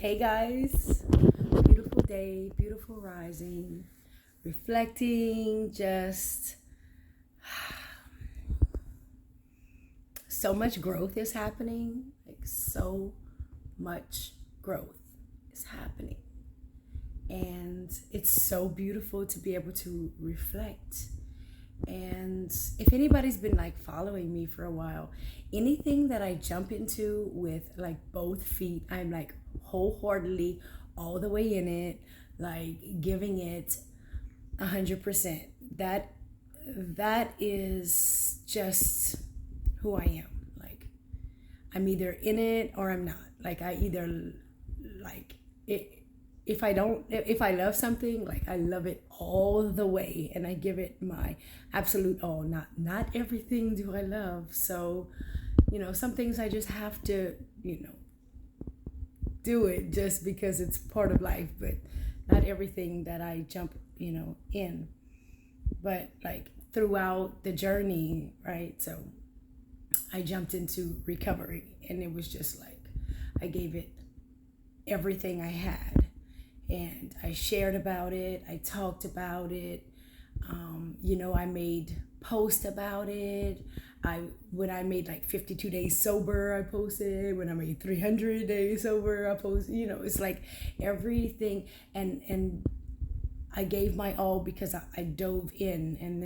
Hey guys, beautiful day, beautiful rising, reflecting, just so much growth is happening. Like, so much growth is happening. And it's so beautiful to be able to reflect. And if anybody's been like following me for a while, anything that I jump into with like both feet, I'm like wholeheartedly all the way in it, like giving it 100%. That is just who I am. Like, I'm either in it or I'm not. Like, I either like it. If I love something, like, I love it all the way and I give it my absolute all. Not everything do I love. So, some things I just have to, do it just because it's part of life, but not everything that I jump, in. But like throughout the journey, right? So I jumped into recovery and it was just like I gave it everything I had, and I shared about it, I talked about it. I made posts about it. When I made like 52 days sober, I posted. When I made 300 days sober, I posted. It's like everything, and I gave my all because I dove in, and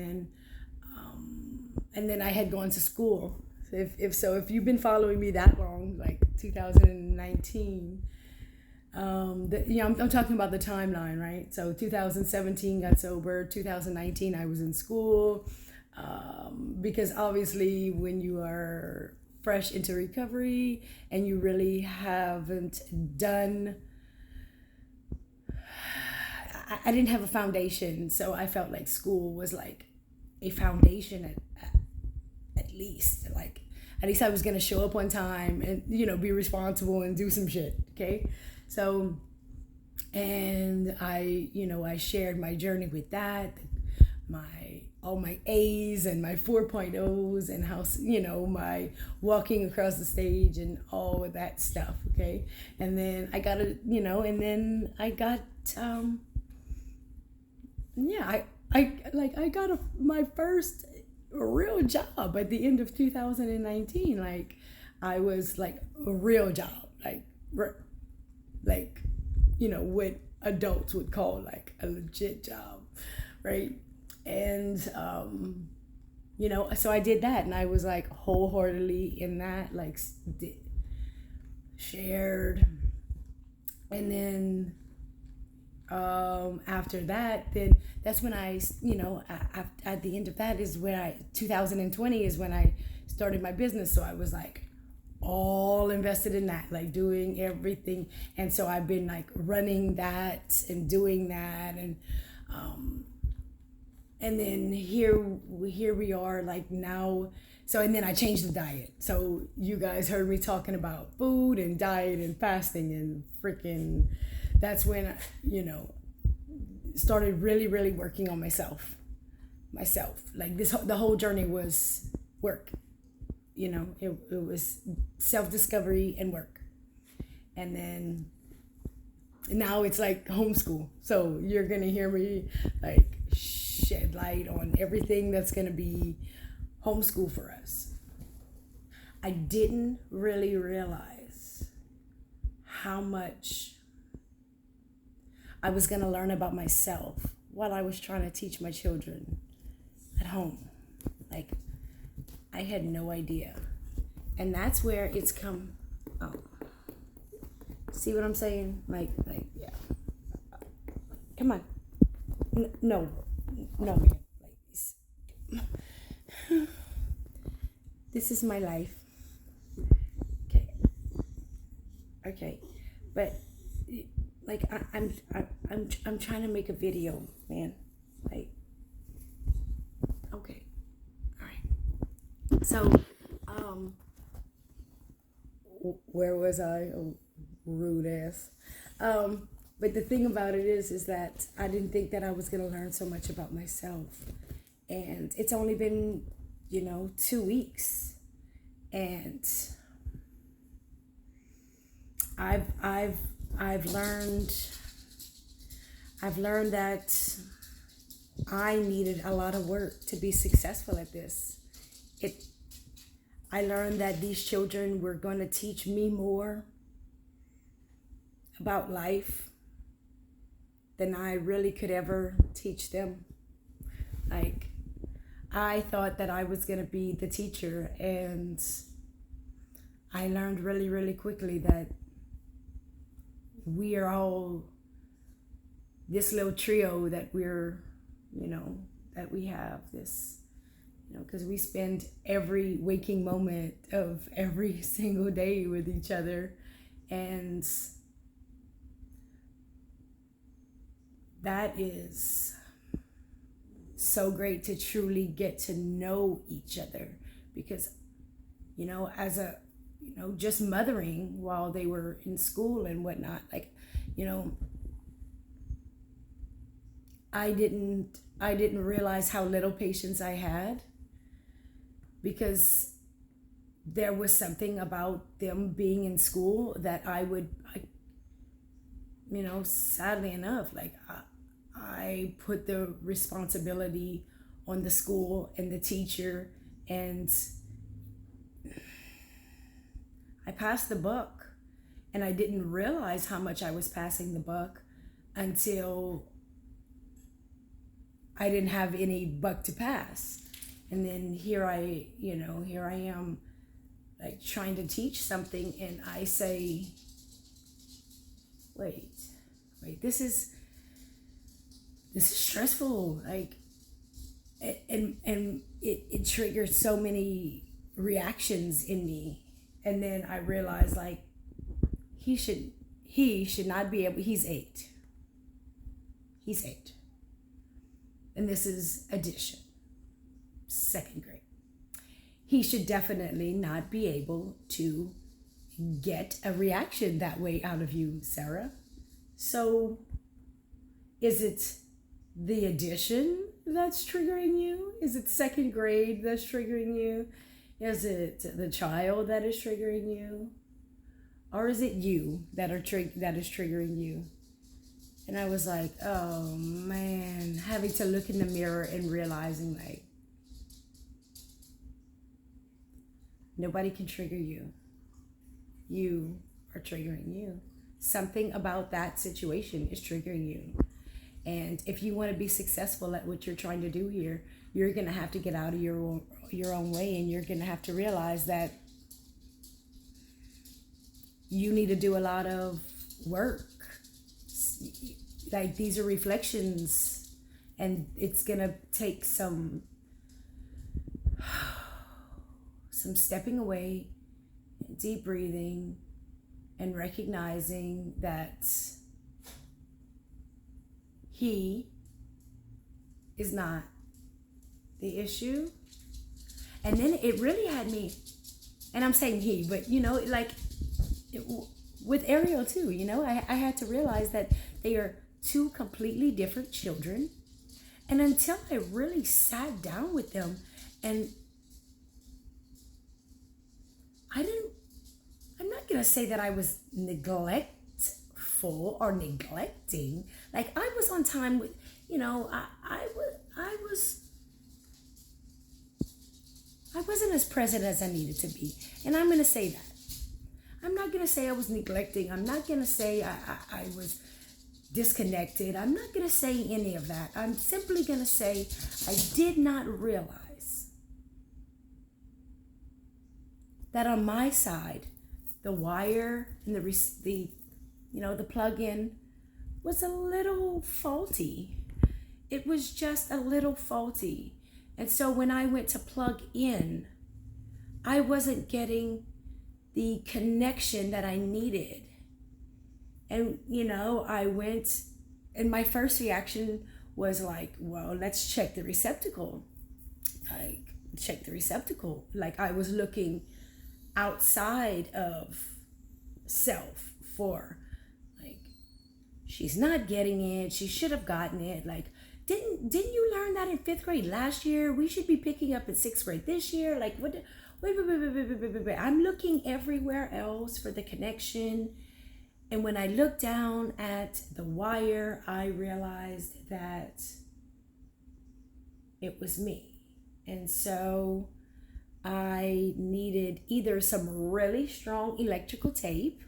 then I had gone to school. If you've been following me that long, like 2019. I'm talking about the timeline, right? So 2017 got sober, 2019 I was in school, because obviously when you are fresh into recovery and you really haven't done, I didn't have a foundation, so I felt like school was like a foundation at least, like at least I was gonna show up on time and be responsible and do some shit, okay? So, and I shared my journey with that, all my A's and my 4.0s, and how, my walking across the stage and all of that stuff, okay? And then I got I got my first real job at the end of 2019. Like, I was like a real job, like what adults would call like a legit job, right? And so I did that, and I was like wholeheartedly in that, like shared. And then after that, then that's when I, at the end of that is when 2020 is when I started my business. So I was like all invested in that, like doing everything. And so I've been like running that and doing that, and then here we are, like now. So, and then I changed the diet. So you guys heard me talking about food and diet and fasting and freaking, that's when I, started really, really working on myself. Like the whole journey was work. It was self-discovery and work. And then now it's like homeschool. So you're going to hear me like shed light on everything that's going to be homeschool for us. I didn't really realize how much I was going to learn about myself while I was trying to teach my children at home. Like, I had no idea. And that's where it's come. Oh, see what I'm saying? Like, yeah. Come on. No, man. Like, this is my life. Okay. But like, I'm trying to make a video, man. Like, okay. All right. So, where was I? Oh, rude ass. But the thing about it is that I didn't think that I was gonna learn so much about myself, and it's only been, 2 weeks, and I've I've learned I've learned that I needed a lot of work to be successful at this. It I learned that these children were going to teach me more about life than I really could ever teach them. Like, I thought that I was going to be the teacher, and I learned really, really quickly that we are all this little trio that that we have this, because we spend every waking moment of every single day with each other. And that is so great to truly get to know each other, because as a just mothering while they were in school and whatnot, like, I didn't realize how little patience I had, because there was something about them being in school that sadly enough, like, I put the responsibility on the school and the teacher, and I passed the buck, and I didn't realize how much I was passing the buck until I didn't have any buck to pass. And then here I am, like, trying to teach something, and I say, wait, this is stressful, like, and it triggered so many reactions in me. And then I realized, like, he should not be able, he's 8, and this is addition, 2nd grade. He should definitely not be able to get a reaction that way out of you, Sarah. So is it the addition that's triggering you? Is it 2nd grade that's triggering you? Is it the child that is triggering you? Or is it you that is triggering you? And I was like, oh man, having to look in the mirror and realizing, like, nobody can trigger you. You are triggering you. Something about that situation is triggering you. And if you want to be successful at what you're trying to do here, you're going to have to get out of your own way, and you're going to have to realize that you need to do a lot of work. Like, these are reflections, and it's going to take some stepping away, deep breathing, and recognizing that he is not the issue. And then it really had me, and I'm saying he, but with Ariel too, I had to realize that they are 2 completely different children. And until I really sat down with them, and I'm not going to say that I was neglectful or neglecting. Like, I was on time with, I wasn't as present as I needed to be. And I'm going to say that. I'm not going to say I was neglecting. I'm not going to say I was disconnected. I'm not going to say any of that. I'm simply going to say I did not realize that on my side, the wire and the plug-in was a little faulty. It was just a little faulty. And so when I went to plug in, I wasn't getting the connection that I needed. And, I went, and my first reaction was like, well, let's check the receptacle. Like, I was looking outside of self for, like, she's not getting it. She should have gotten it. Like, didn't you learn that in 5th grade last year? We should be picking up in 6th grade this year. Like, what? Wait. I'm looking everywhere else for the connection. And when I looked down at the wire, I realized that it was me. And so I needed either some really strong electrical tape,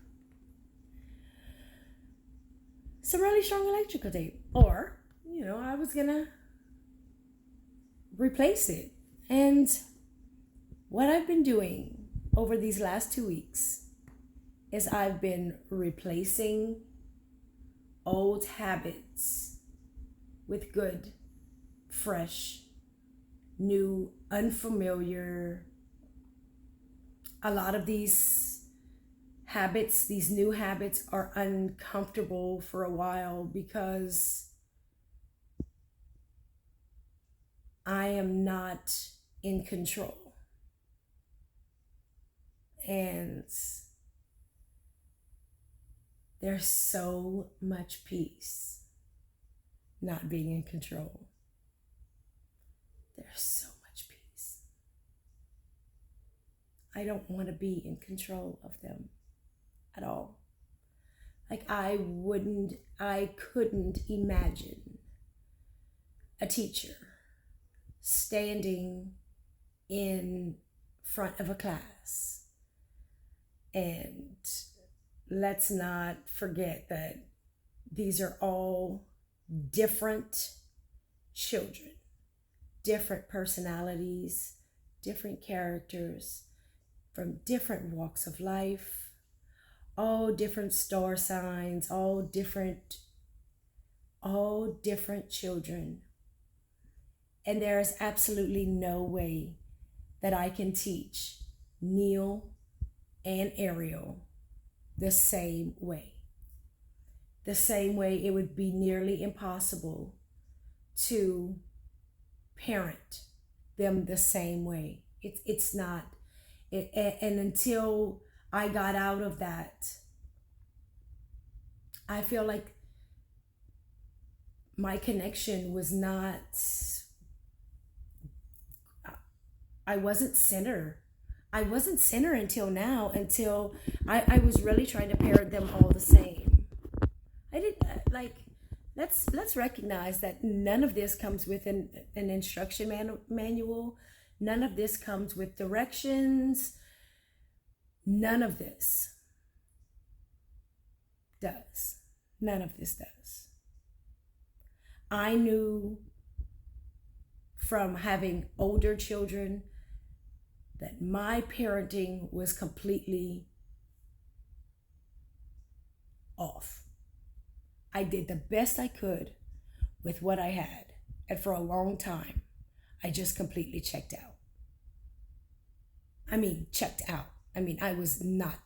or, I was gonna replace it. And what I've been doing over these last 2 weeks is I've been replacing old habits with good, fresh, new, unfamiliar. A lot of these new habits are uncomfortable for a while because I am not in control. And there's so much peace not being in control. There's so much peace. I don't want to be in control of them at all. Like I couldn't imagine a teacher standing in front of a class. And let's not forget that these are all different children, different personalities, different characters, from different walks of life, all different star signs, all different children. And there is absolutely no way that I can teach Neil and Ariel the same way. The same way it would be nearly impossible to parent them the same way. It's not. And until I got out of that, I feel like my connection was not, I wasn't center. I wasn't center until now, until I was really trying to parent them all the same. I didn't, let's recognize that none of this comes with an instruction manual. None of this comes with directions. None of this does. None of this does. I knew from having older children that my parenting was completely off. I did the best I could with what I had. And for a long time, I just completely checked out. I was not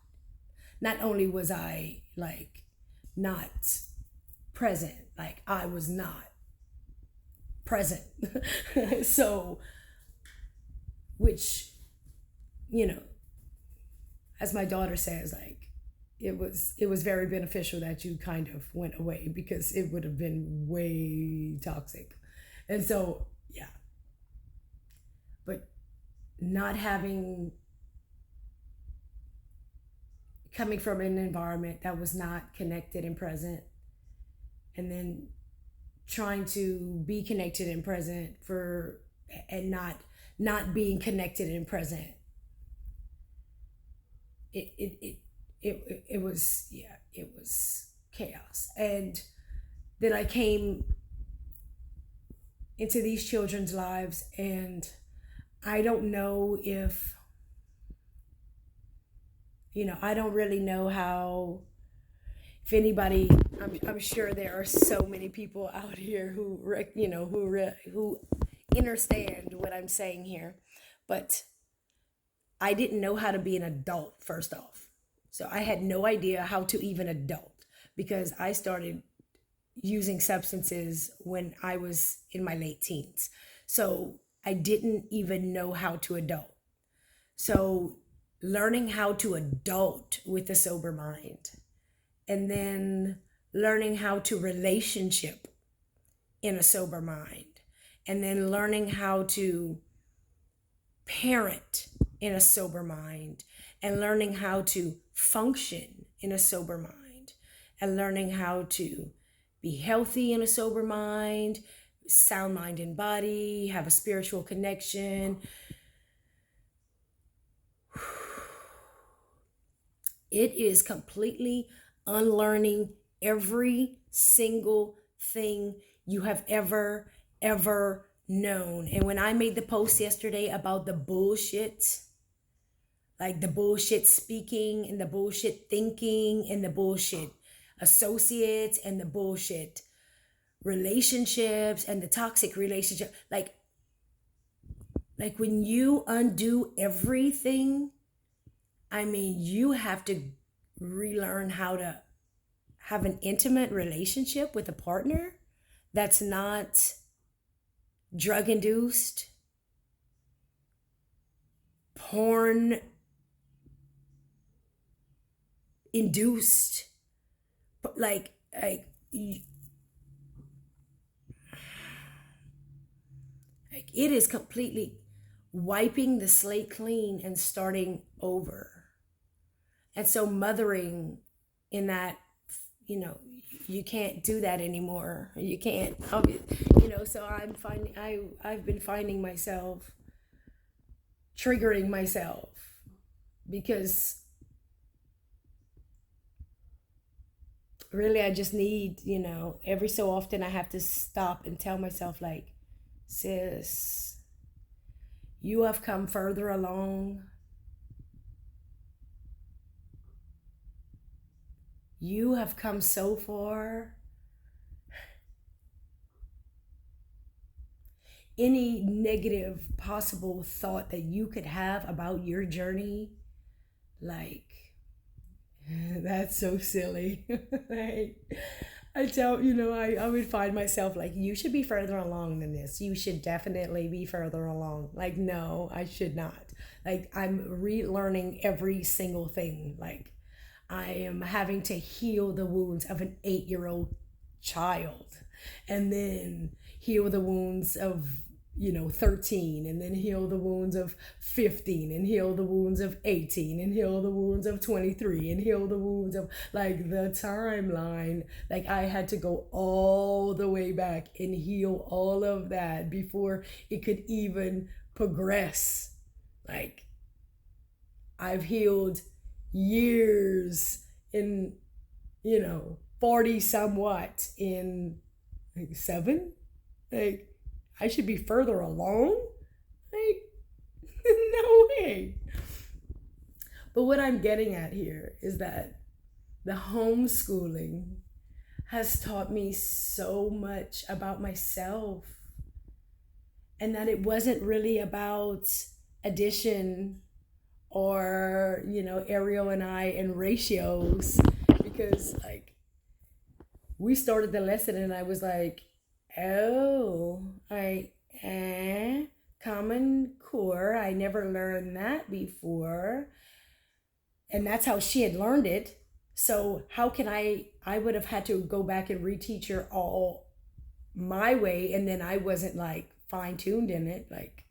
only was I not present, I was not present. So, which, as my daughter says, it was very beneficial that you kind of went away, because it would have been way toxic. And so, yeah. But not coming from an environment that was not connected and present, and then trying to be connected and present and not being connected and present. It was chaos. And then I came into these children's lives, and I don't know if, I don't really know how, if anybody, I'm sure there are so many people out here who understand what I'm saying here, but I didn't know how to be an adult, first off. So I had no idea how to even adult, because I started using substances when I was in my late teens. So I didn't even know how to adult. So learning how to adult with a sober mind, and then learning how to relationship in a sober mind, and then learning how to parent in a sober mind, and learning how to function in a sober mind. and learning how to be healthy in a sober mind, sound mind and body, have a spiritual connection. It is completely unlearning every single thing you have ever known. And when I made the post yesterday about the bullshit, like the bullshit speaking and the bullshit thinking and the bullshit associates and the bullshit relationships and the toxic relationship, like when you undo everything, I mean, you have to relearn how to have an intimate relationship with a partner that's not drug induced, porn induced, like it is completely wiping the slate clean and starting over. And so mothering in that, you can't do that anymore. You can't, so I've been finding myself triggering myself because really I just need, every so often I have to stop and tell myself, like, sis, you have come further along. You have come so far. Any negative possible thought that you could have about your journey, like, that's so silly. Like, I would find myself like, you should be further along than this. You should definitely be further along. Like, no, I should not. Like, I'm relearning every single thing. Like, I am having to heal the wounds of an 8-year-old child and then heal the wounds of 13, and then heal the wounds of 15, and heal the wounds of 18, and heal the wounds of 23, and heal the wounds of, like, the timeline. Like, I had to go all the way back and heal all of that before it could even progress. Like, I've healed years in 40 somewhat in like 7. Like, I should be further along. Like, no way. But what I'm getting at here is that the homeschooling has taught me so much about myself, and that it wasn't really about addition or Ariel and I and ratios, because like we started the lesson and I was like, oh, Common Core, I never learned that before. And that's how she had learned it. So how can I would have had to go back and reteach her all my way, and then I wasn't like fine-tuned in it. Like,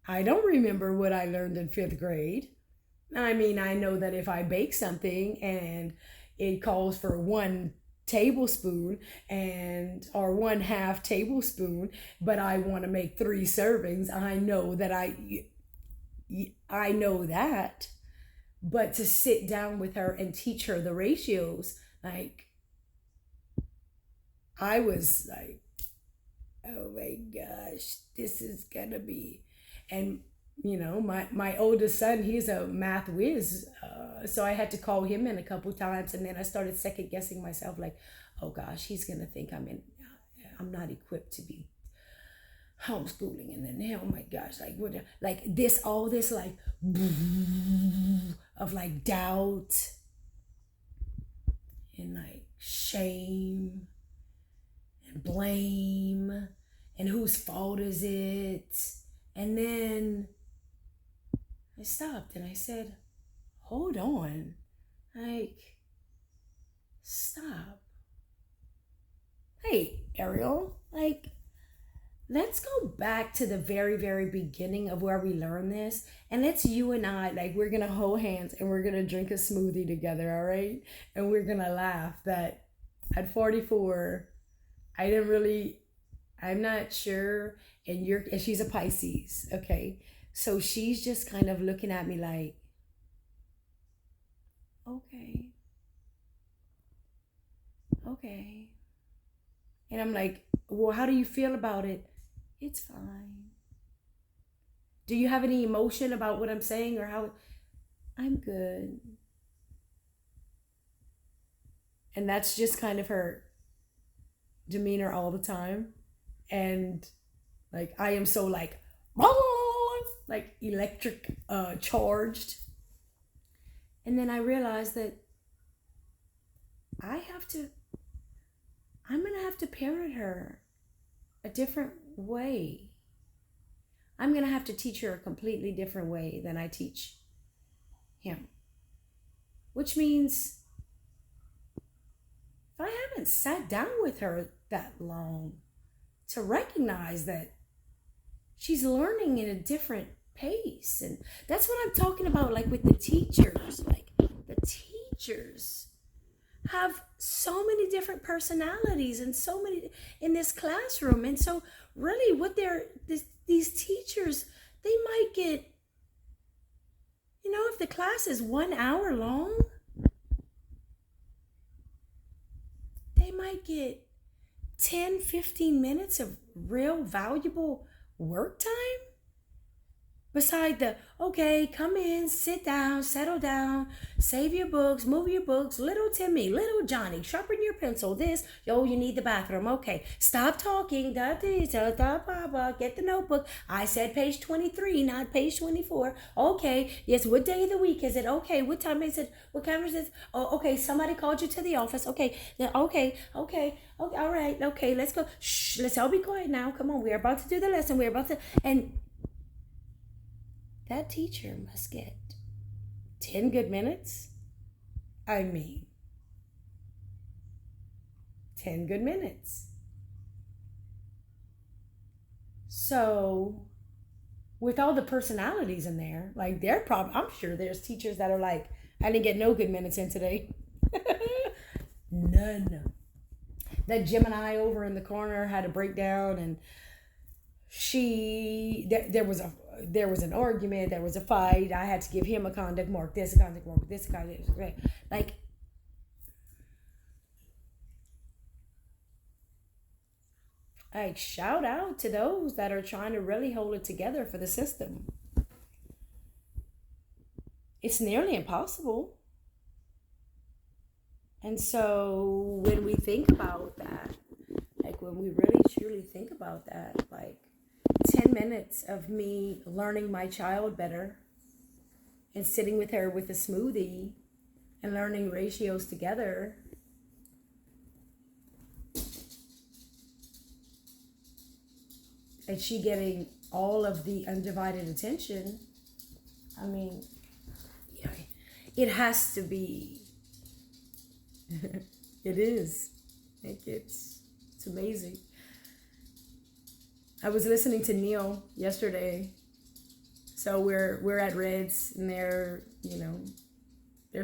I don't remember what I learned in 5th grade. I mean, I know that if I bake something and it calls for 1 tablespoon or 1/2 tablespoon, but I want to make 3 servings, I know that I know that. But to sit down with her and teach her the ratios, like, I was like, oh my gosh, this is gonna be. And my oldest son, he's a math whiz, so I had to call him in a couple times, and then I started second guessing myself, like, oh gosh, he's gonna think I'm not equipped to be homeschooling. And then, oh my gosh, like, what, like this, all this, like, of like doubt and like shame and blame and whose fault is it. And then I stopped and I said, hold on, like, stop. Hey, Ariel, like, let's go back to the very, very beginning of where we learned this. And let's you and I, like, we're going to hold hands and we're going to drink a smoothie together, all right? And we're going to laugh that at 44, I didn't really, I'm not sure. And she's a Pisces, okay? So she's just kind of looking at me like, okay, okay. And I'm like, well, how do you feel about it? It's fine. Do you have any emotion about what I'm saying or how? I'm good. And that's just kind of her demeanor all the time. And like, I am so like electric charged. And then I realized that I have to, I'm going to have to parent her a different way. I'm going to have to teach her a completely different way than I teach him. Which means if I haven't sat down with her that long to recognize that she's learning in a different pace. And that's what I'm talking about, like with the teachers. Like the teachers have so many different personalities and so many in this classroom. And so really what these teachers, they might get, if the class is 1 hour long, they might get 10-15 minutes of real valuable work time. Beside the, okay, come in, sit down, settle down, save your books, move your books, little Timmy, little Johnny, sharpen your pencil, this, you need the bathroom, okay, stop talking, get the notebook, I said page 23, not page 24, okay, yes, what day of the week is it, okay, what time is it, what camera is it, oh, okay, somebody called you to the office, okay, okay, all right, okay, let's go, shh, let's all be quiet now, come on, we're about to do the lesson, and that teacher must get 10 good minutes. I mean, 10 good minutes. So, with all the personalities in there, like I'm sure there's teachers that are like, I didn't get no good minutes in today. None. That Gemini over in the corner had a breakdown, and there was an argument, there was a fight, I had to give him a conduct mark, this, a conduct mark, this, a conduct mark, like shout out to those that are trying to really hold it together for the system. It's nearly impossible. And so when we think about that, like when we really truly think about that, like 10 minutes of me learning my child better and sitting with her with a smoothie and learning ratios together, and she getting all of the undivided attention, I mean, yeah, it has to be, it is, like it's amazing. I was listening to Neil yesterday. So we're at Reds and they're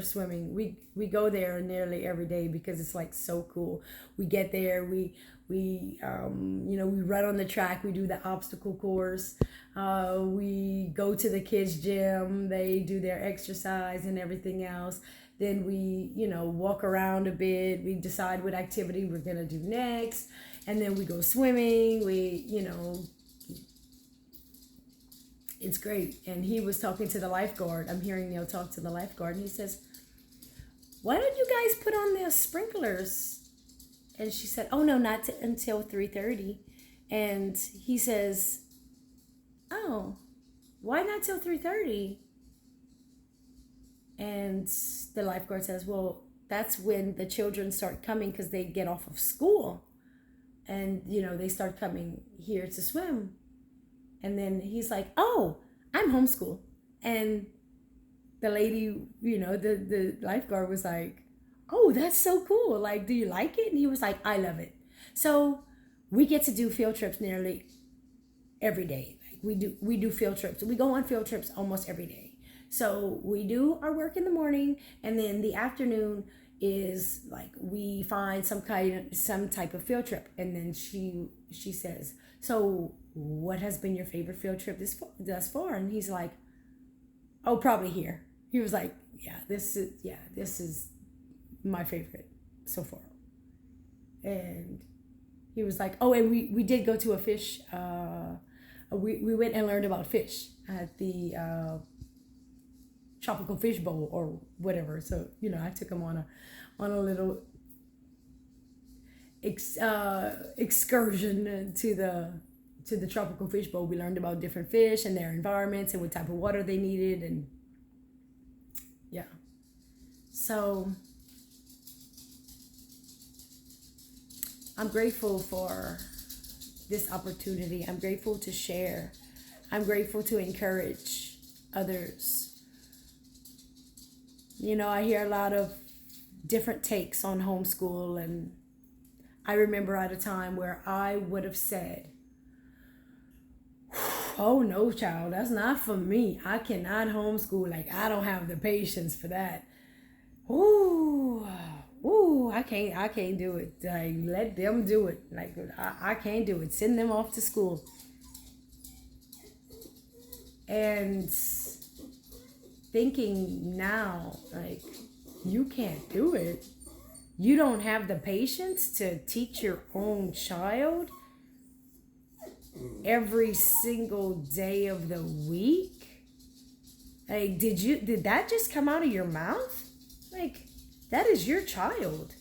swimming. We go there nearly every day because it's like so cool. We get there, we run on the track, we do the obstacle course. We go to the kids' gym, they do their exercise and everything else. Then we, walk around a bit, we decide what activity we're gonna do next. And then we go swimming, it's great. And he was talking to the lifeguard. I'm hearing Neil talk to the lifeguard, and he says, why don't you guys put on the sprinklers? And she said, oh no, not until 3:30. And he says, oh, why not till 3:30? And the lifeguard says, well, that's when the children start coming because they get off of school. And, they start coming here to swim. And then he's like, oh, I'm homeschool. And the lady, the lifeguard was like, oh, that's so cool. Like, do you like it? And he was like, I love it. So we get to do field trips nearly every day. Like we do field trips. We go on field trips almost every day. So we do our work in the morning, and then the afternoon is like we find some type of field trip, and then she says, "So what has been your favorite field trip thus far?" And he's like, "Oh, probably here." He was like, "This is my favorite so far." And he was like, "Oh, and we did go to a fish. We went and learned about fish at the tropical fish bowl or whatever." So I took him on a little excursion to the tropical fish bowl. We learned about different fish and their environments and what type of water they needed, and yeah. So I'm grateful for this opportunity. I'm grateful to share. I'm grateful to encourage others. I hear a lot of different takes on homeschool, and I remember at a time where I would have said, "Oh no, child, that's not for me. I cannot homeschool. Like, I don't have the patience for that. Ooh, I can't do it. Like, let them do it. Like, I can't do it. Send them off to school." And thinking now, like, you can't do it. You don't have the patience to teach your own child every single day of the week. Like, did that just come out of your mouth? Like, that is your child.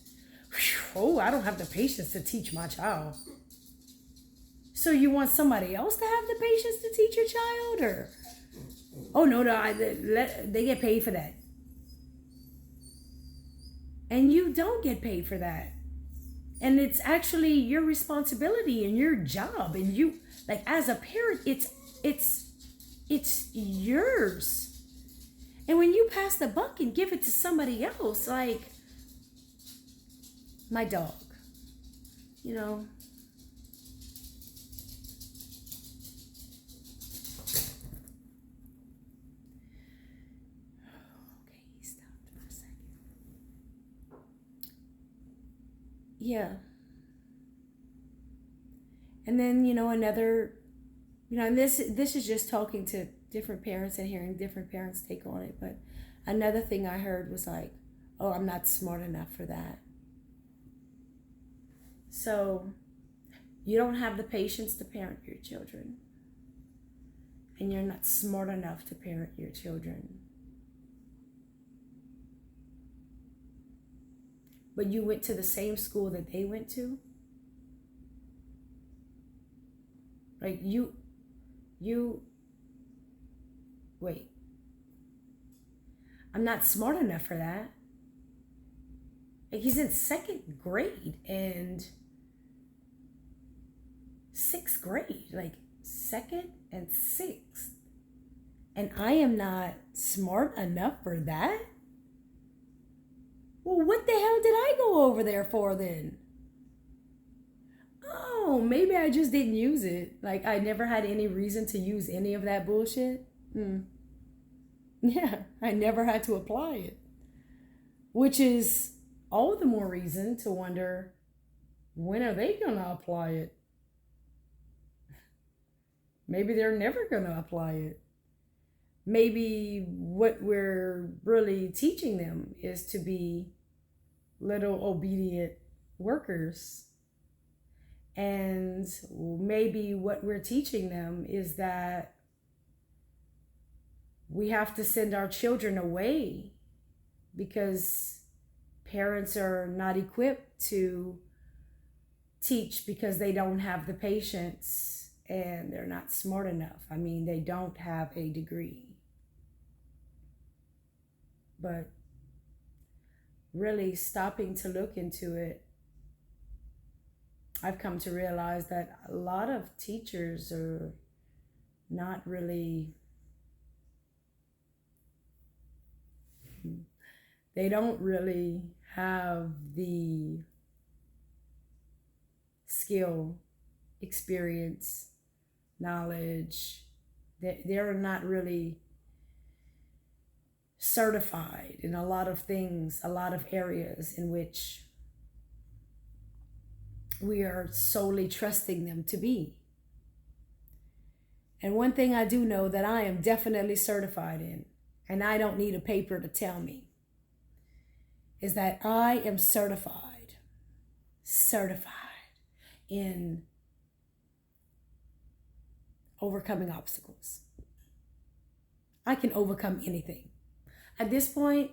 Oh, I don't have the patience to teach my child. So you want somebody else to have the patience to teach your child? Or, oh no, they get paid for that. And you don't get paid for that. And it's actually your responsibility and your job. And you, like, as a parent, it's yours. And when you pass the buck and give it to somebody else, like my dog, Okay, he stopped for a second. Yeah. And then, another, and this is just talking to different parents and hearing different parents take on it. But another thing I heard was like, "Oh, I'm not smart enough for that." So you don't have the patience to parent your children, and you're not smart enough to parent your children. But you went to the same school that they went to. Like, you wait. I'm not smart enough for that. Like, he's in second grade and sixth grade. Like, second and sixth. And I am not smart enough for that? Well, what the hell did I go over there for then? Oh, maybe I just didn't use it. Like, I never had any reason to use any of that bullshit. Yeah, I never had to apply it. Which is all the more reason to wonder, when are they going to apply it? Maybe they're never going to apply it. Maybe what we're really teaching them is to be little obedient workers. And maybe what we're teaching them is that we have to send our children away because parents are not equipped to teach because they don't have the patience and they're not smart enough. I mean, they don't have a degree. But really stopping to look into it, I've come to realize that a lot of teachers are not really, they don't really have the skill, experience, knowledge. They're not really certified in a lot of things, a lot of areas in which we are solely trusting them to be. And one thing I do know that I am definitely certified in, and I don't need a paper to tell me, is that I am certified in overcoming obstacles. I can overcome anything. At this point,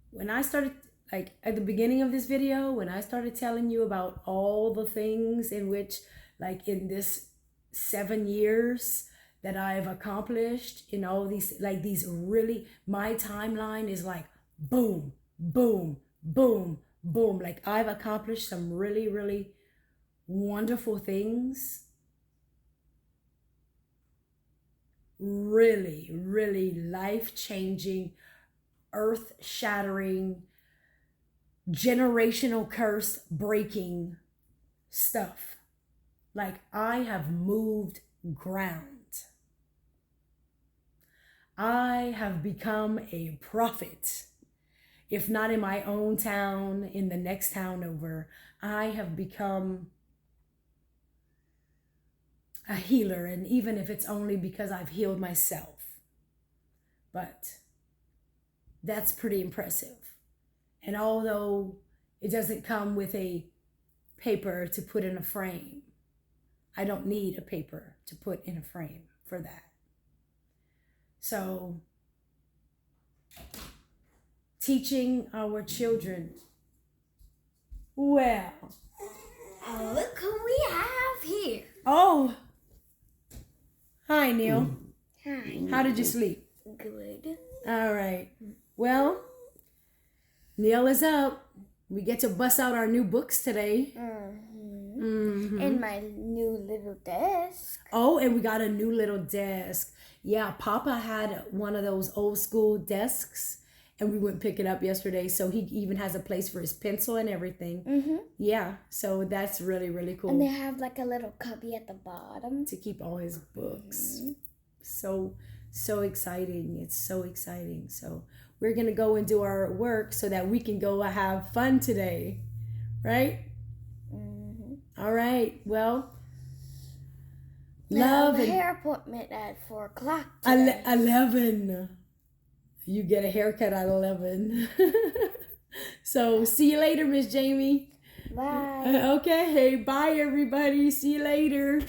when I started, like at the beginning of this video, when I started telling you about all the things in which, like in this 7 years that I've accomplished in all these, like these really, my timeline is like boom, boom, boom, boom. Like I've accomplished some really, really wonderful things. Really, really life-changing, earth-shattering, generational curse breaking stuff. Like I have moved ground. I have become a prophet. If not in my own town, in the next town over, I have become a healer. And even if it's only because I've healed myself, but that's pretty impressive. And although it doesn't come with a paper to put in a frame, I don't need a paper to put in a frame for that. So, teaching our children, well. Look who we have here. Oh, hi Neil. Hi. How did you sleep? Good. All right. Well, Neil is up. We get to bust out our new books today. And my new little desk. Oh, and we got a new little desk. Yeah, Papa had one of those old school desks, and we went pick it up yesterday. So he even has a place for his pencil and everything. Yeah, so that's really, really cool. And they have like a little cubby at the bottom to keep all his books. So exciting. It's so exciting. So we're going to go and do our work so that we can go have fun today. Right? All right. Well, love and hair appointment at 4 o'clock today. 11. You get a haircut at 11. So see you later, Miss Jamie. Bye. Okay. Bye, everybody. See you later.